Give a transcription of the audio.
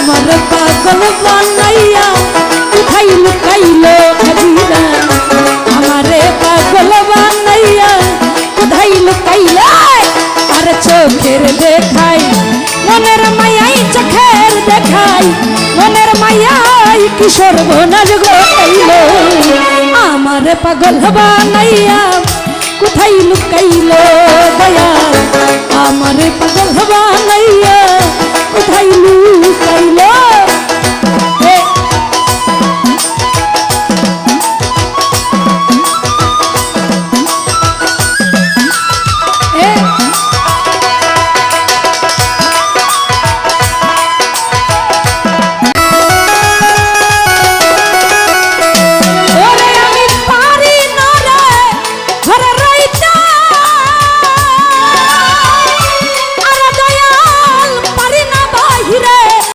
আমার পাগল বানাইয়া কোথায় লুকাইলো আজিরা আমারে পাগল বানাইয়া কোথায় লুকাইলো আর চোখের দেখাই মনের মায়াই চোখের দেখাই মনের মায়াই কি সর্বনাশ ঘটাইলো আমারে পাগল বানাইয়া কোথায় লুকাইলো দয়া আমারে পাগল বানাইয়া কোথায় লুকাইলো